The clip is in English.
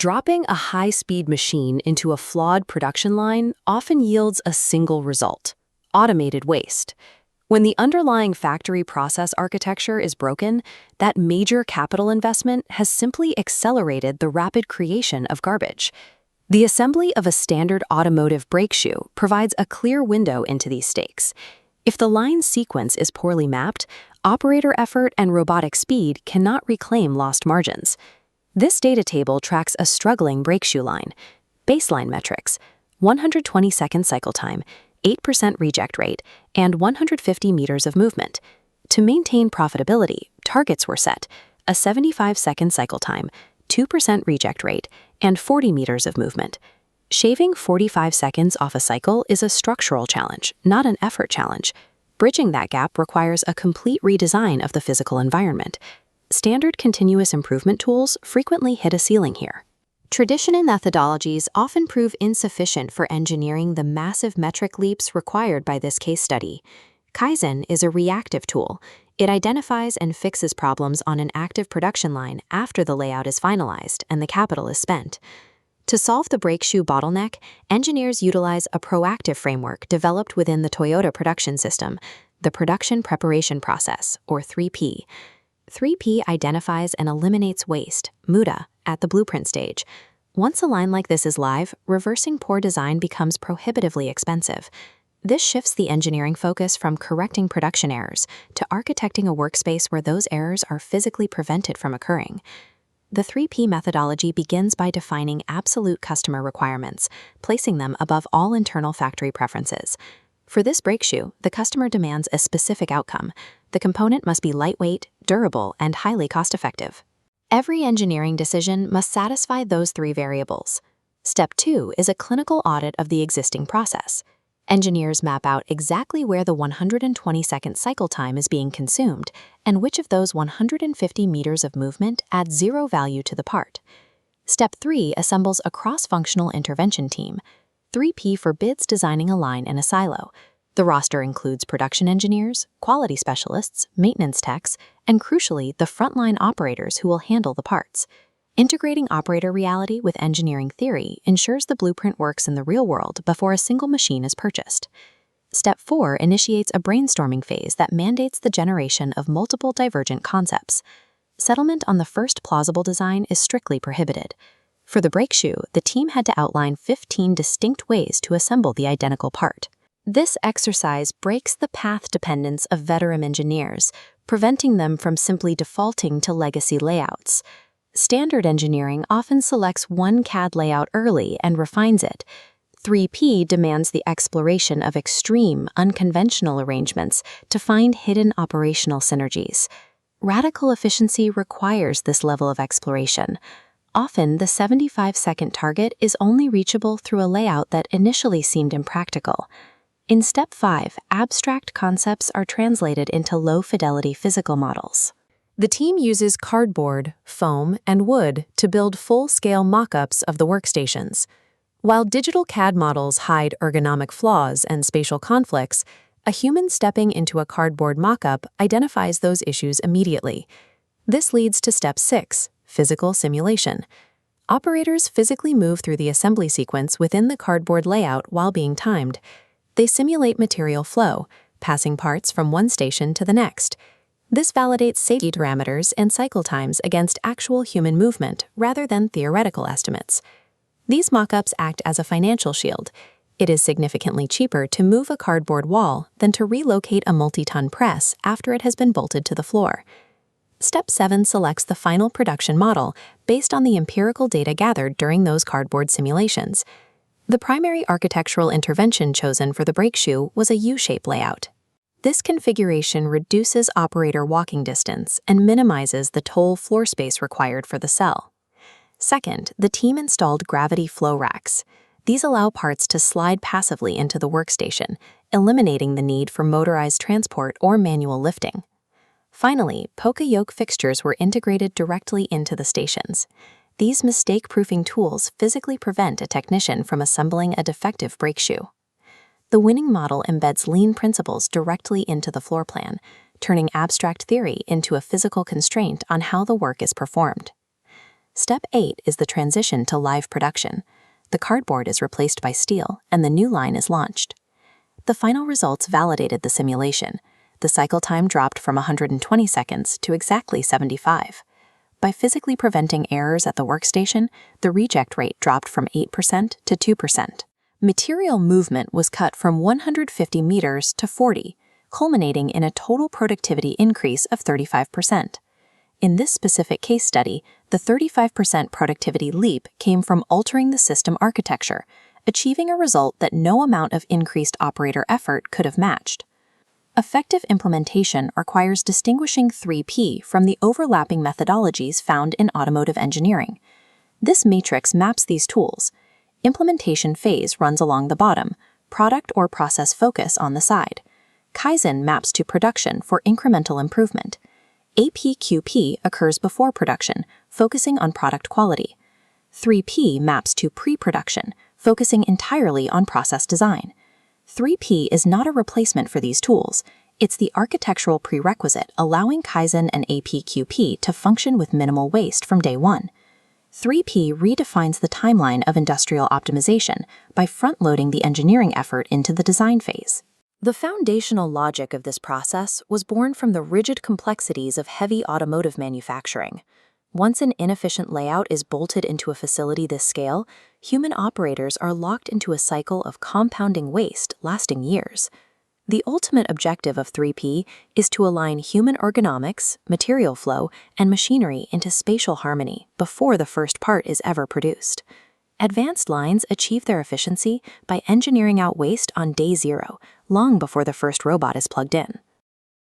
Dropping a high-speed machine into a flawed production line often yields a single result: automated waste. When the underlying factory process architecture is broken, that major capital investment has simply accelerated the rapid creation of garbage. The assembly of a standard automotive brake shoe provides a clear window into these stakes. If the line sequence is poorly mapped, operator effort and robotic speed cannot reclaim lost margins. This data table tracks a struggling brake shoe line. Baseline metrics: 120-second cycle time, 8% reject rate, and 150 meters of movement. To maintain profitability, targets were set: a 75-second cycle time, 2% reject rate, and 40 meters of movement. Shaving 45 seconds off a cycle is a structural challenge, not an effort challenge. Bridging that gap requires a complete redesign of the physical environment. Standard continuous improvement tools frequently hit a ceiling here. Traditional methodologies often prove insufficient for engineering the massive metric leaps required by this case study. Kaizen is a reactive tool. It identifies and fixes problems on an active production line after the layout is finalized and the capital is spent. To solve the brake shoe bottleneck, engineers utilize a proactive framework developed within the Toyota production system, the Production Preparation Process, or 3P. 3P identifies and eliminates waste, muda, at the blueprint stage. Once a line like this is live, reversing poor design becomes prohibitively expensive. This shifts the engineering focus from correcting production errors to architecting a workspace where those errors are physically prevented from occurring. The 3P methodology begins by defining absolute customer requirements, placing them above all internal factory preferences. For this brake shoe, the customer demands a specific outcome. The component must be lightweight, durable, and highly cost-effective. Every engineering decision must satisfy those three variables. Step 2 is a clinical audit of the existing process. Engineers map out exactly where the 120-second cycle time is being consumed and which of those 150 meters of movement adds zero value to the part. Step 3 assembles a cross-functional intervention team. 3P forbids designing a line in a silo. The roster includes production engineers, quality specialists, maintenance techs, and crucially, the frontline operators who will handle the parts. Integrating operator reality with engineering theory ensures the blueprint works in the real world before a single machine is purchased. Step 4 initiates a brainstorming phase that mandates the generation of multiple divergent concepts. Settlement on the first plausible design is strictly prohibited. For the brake shoe, the team had to outline 15 distinct ways to assemble the identical part. This exercise breaks the path dependence of veteran engineers, preventing them from simply defaulting to legacy layouts. Standard engineering often selects one CAD layout early and refines it. 3P demands the exploration of extreme, unconventional arrangements to find hidden operational synergies. Radical efficiency requires this level of exploration. Often, the 75-second target is only reachable through a layout that initially seemed impractical. In Step 5, abstract concepts are translated into low-fidelity physical models. The team uses cardboard, foam, and wood to build full-scale mock-ups of the workstations. While digital CAD models hide ergonomic flaws and spatial conflicts, a human stepping into a cardboard mock-up identifies those issues immediately. This leads to Step 6, physical simulation. Operators physically move through the assembly sequence within the cardboard layout while being timed. They simulate material flow, passing parts from one station to the next. This validates safety parameters and cycle times against actual human movement rather than theoretical estimates. These mock-ups act as a financial shield. It is significantly cheaper to move a cardboard wall than to relocate a multi-ton press after it has been bolted to the floor. Step 7 selects the final production model based on the empirical data gathered during those cardboard simulations. The primary architectural intervention chosen for the brake shoe was a U-shape layout. This configuration reduces operator walking distance and minimizes the total floor space required for the cell. Second, the team installed gravity flow racks. These allow parts to slide passively into the workstation, eliminating the need for motorized transport or manual lifting. Finally, Poka yoke fixtures were integrated directly into the stations. These mistake-proofing tools physically prevent a technician from assembling a defective brake shoe. The winning model embeds lean principles directly into the floor plan, turning abstract theory into a physical constraint on how the work is performed. Step 8 is the transition to live production. The cardboard is replaced by steel, and the new line is launched. The final results validated the simulation. The cycle time dropped from 120 seconds to exactly 75. By physically preventing errors at the workstation, the reject rate dropped from 8% to 2%. Material movement was cut from 150 meters to 40, culminating in a total productivity increase of 35%. In this specific case study, the 35% productivity leap came from altering the system architecture, achieving a result that no amount of increased operator effort could have matched. Effective implementation requires distinguishing 3P from the overlapping methodologies found in automotive engineering. This matrix maps these tools. Implementation phase runs along the bottom, product or process focus on the side. Kaizen maps to production for incremental improvement. APQP occurs before production, focusing on product quality. 3P maps to pre-production, focusing entirely on process design. 3P is not a replacement for these tools. It's the architectural prerequisite allowing Kaizen and APQP to function with minimal waste from day one. 3P redefines the timeline of industrial optimization by front-loading the engineering effort into the design phase. The foundational logic of this process was born from the rigid complexities of heavy automotive manufacturing. Once an inefficient layout is bolted into a facility this scale, human operators are locked into a cycle of compounding waste lasting years. The ultimate objective of 3P is to align human ergonomics, material flow, and machinery into spatial harmony before the first part is ever produced. Advanced lines achieve their efficiency by engineering out waste on day zero, long before the first robot is plugged in.